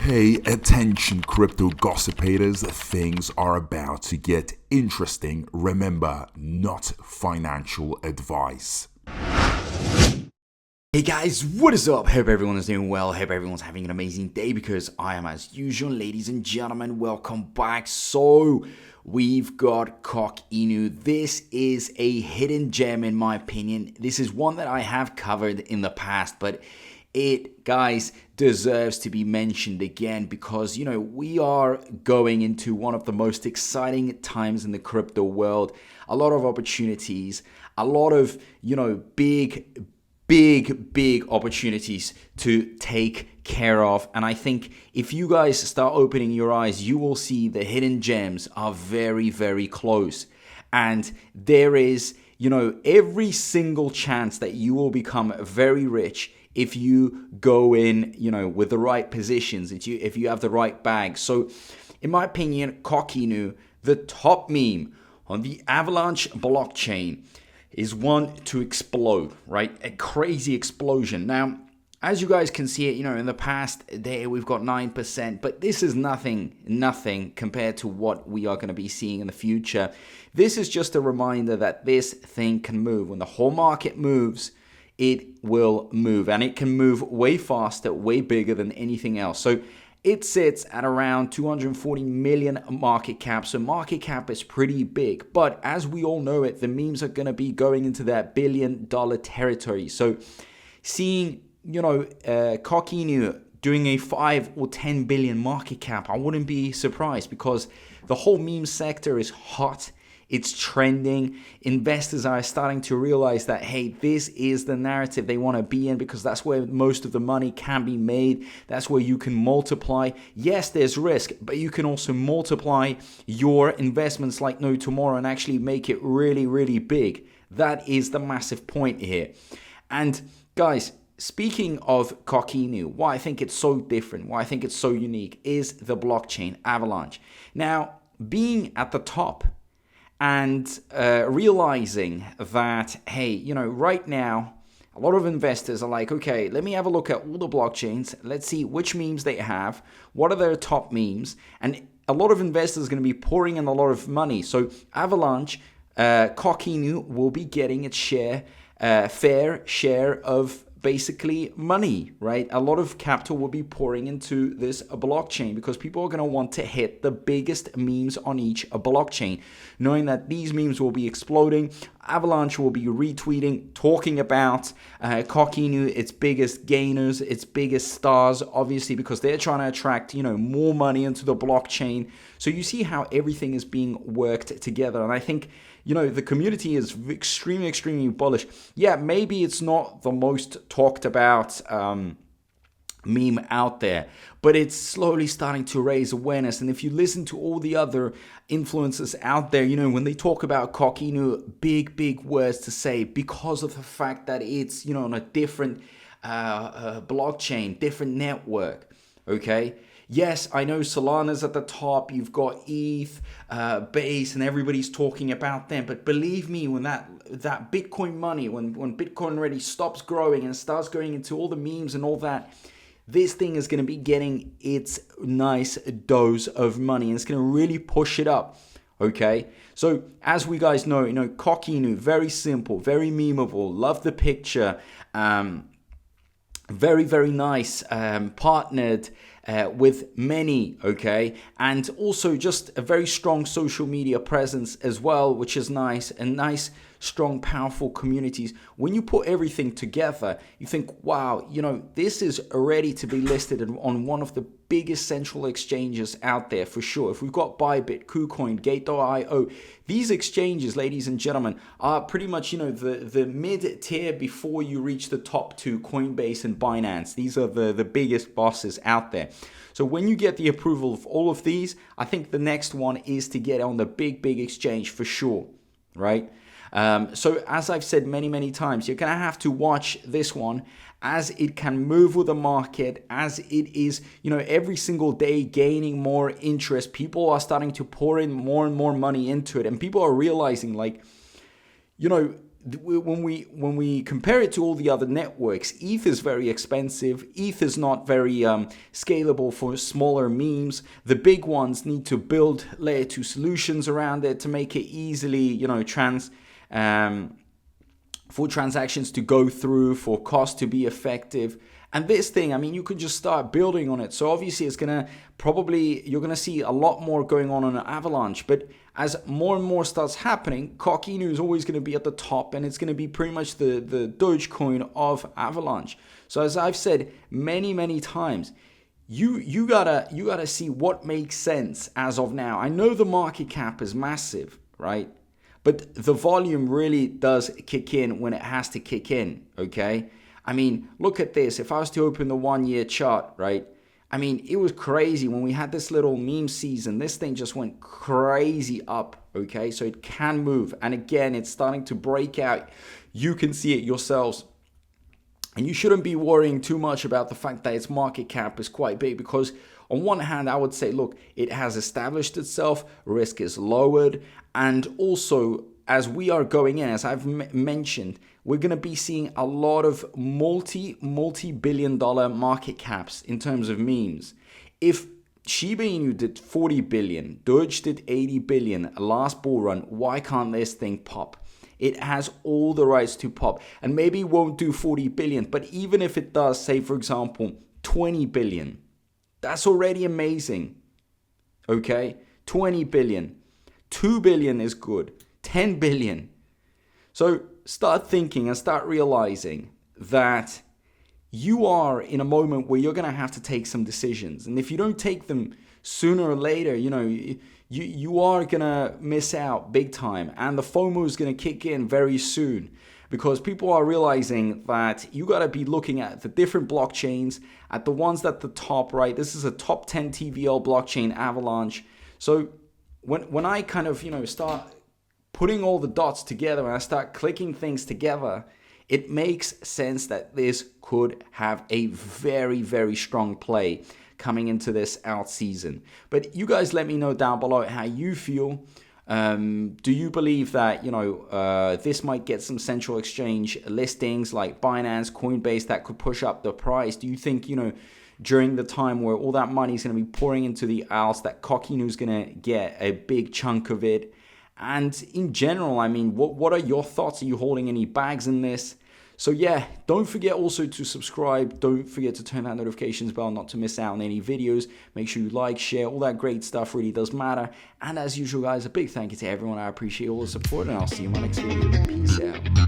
Hey, attention crypto gossipators, things are about to get interesting. Remember, not financial advice. Hey guys, what is up? Hope everyone is doing well. Hope everyone's having an amazing day because I am as usual. Ladies and gentlemen, welcome back. So we've got COQ INU. This is a hidden gem in my opinion. This is one that I have covered in the past, but it, guys, deserves to be mentioned again because, we are going into one of the most exciting times in the crypto world. A lot of opportunities, a lot of, big opportunities to take care of. And I think if you guys start opening your eyes, you will see the hidden gems are very, very close. And there is, every single chance that you will become very rich if you go in, with the right positions, if you have the right bag. So in my opinion, CoqInu, the top meme on the Avalanche blockchain, is one to explode, right? A crazy explosion. Now, as you guys can see it, in the past day we've got 9%, but this is nothing compared to what we are going to be seeing in the future. This is just a reminder that this thing can move. When the whole market moves, it will move, and it can move way faster, way bigger than anything else. So it sits at around 240 million market cap. So market cap is pretty big, but as we all know it, the memes are going to be going into that $1 billion territory. So seeing, CoqInu doing a 5 or 10 billion market cap, I wouldn't be surprised because the whole meme sector is hot. It's trending. Investors are starting to realize that, hey, this is the narrative they want to be in because that's where most of the money can be made. That's where you can multiply. Yes, there's risk, but you can also multiply your investments like no tomorrow and actually make it really, really big. That is the massive point here. And guys, speaking of CoqInu, why I think it's so different, why I think it's so unique is the blockchain Avalanche. Now, being at the top, and realizing that, hey, right now, a lot of investors are like, okay, let me have a look at all the blockchains. Let's see which memes they have. What are their top memes? And a lot of investors are going to be pouring in a lot of money. So Avalanche, CoqInu will be getting its fair share of basically money, right? A lot of capital will be pouring into this blockchain because people are going to want to hit the biggest memes on each blockchain, knowing that these memes will be exploding. Avalanche will be retweeting, talking about CoqInu, its biggest gainers, its biggest stars, obviously, because they're trying to attract, more money into the blockchain. So you see how everything is being worked together. And I think, the community is extremely bullish. Yeah, maybe it's not the most talked about meme out there, but it's slowly starting to raise awareness. And if you listen to all the other influencers out there, when they talk about CoqInu, big words to say because of the fact that it's, on a different blockchain, different network, okay? Yes, I know Solana's at the top, you've got ETH, Base, and everybody's talking about them. But believe me, when that Bitcoin money, when Bitcoin already stops growing and starts going into all the memes and all that, this thing is going to be getting its nice dose of money and it's going to really push it up. Okay, so as we guys know, CoqInu, very simple, very memeable, love the picture, very nice, partnered with many, okay, and also just a very strong social media presence as well, which is nice, and nice, strong, powerful communities. When you put everything together, you think, wow, this is ready to be listed on one of the biggest central exchanges out there for sure. If we've got Bybit, KuCoin, Gate.io, these exchanges, ladies and gentlemen, are pretty much, the mid-tier before you reach the top two, Coinbase and Binance. These are the biggest bosses out there. So when you get the approval of all of these, I think the next one is to get on the big exchange for sure, right? So as I've said many times, you're going to have to watch this one as it can move with the market, as it is, every single day gaining more interest. People are starting to pour in more and more money into it, and people are realizing, like, when we compare it to all the other networks, ETH is very expensive. ETH is not very scalable for smaller memes. The big ones need to build layer 2 solutions around it to make it easily, you know, for transactions to go through, for cost to be effective. And this thing, I mean, you could just start building on it. So obviously it's gonna you're gonna see a lot more going on Avalanche. But as more and more starts happening, CoqInu is always gonna be at the top, and it's gonna be pretty much the Dogecoin of Avalanche. So as I've said many times, you gotta see what makes sense as of now. I know the market cap is massive, right? But the volume really does kick in when it has to kick in, okay? I mean, look at this. If I was to open the 1 year chart, right? I mean, it was crazy when we had this little meme season. This thing just went crazy up, okay? So it can move. And again, it's starting to break out. You can see it yourselves. And you shouldn't be worrying too much about the fact that its market cap is quite big, because on one hand, I would say, look, it has established itself, risk is lowered, and also as we are going in, as I've mentioned, we're going to be seeing a lot of multi-billion dollar market caps in terms of memes. If Shiba Inu did 40 billion, Doge did 80 billion last bull run, why can't this thing pop? It has all the rights to pop, and maybe it won't do 40 billion, but even if it does, say for example, 20 billion, that's already amazing, okay? 20 billion, 2 billion is good, 10 billion. So start thinking and start realizing that you are in a moment where you're going to have to take some decisions. And if you don't take them sooner or later, you know, you are going to miss out big time. And the FOMO is going to kick in very soon, because people are realizing that you got to be looking at the different blockchains, at the ones at the top, right? This is a top 10 TVL blockchain, Avalanche. So when I kind of, you know, start putting all the dots together and I start clicking things together, it makes sense that this could have a very strong play coming into this alt season. But you guys let me know down below how you feel. Do you believe that, you know, this might get some central exchange listings like Binance, Coinbase that could push up the price? Do you think, you know, during the time where all that money is going to be pouring into the alts, that CoqInu is going to get a big chunk of it? And in general, I mean, what are your thoughts? Are you holding any bags in this? So yeah, don't forget also to subscribe. Don't forget to turn that notifications bell not to miss out on any videos. Make sure you like, share, all that great stuff really does matter. And as usual, guys, a big thank you to everyone. I appreciate all the support, and I'll see you in my next video. Peace out.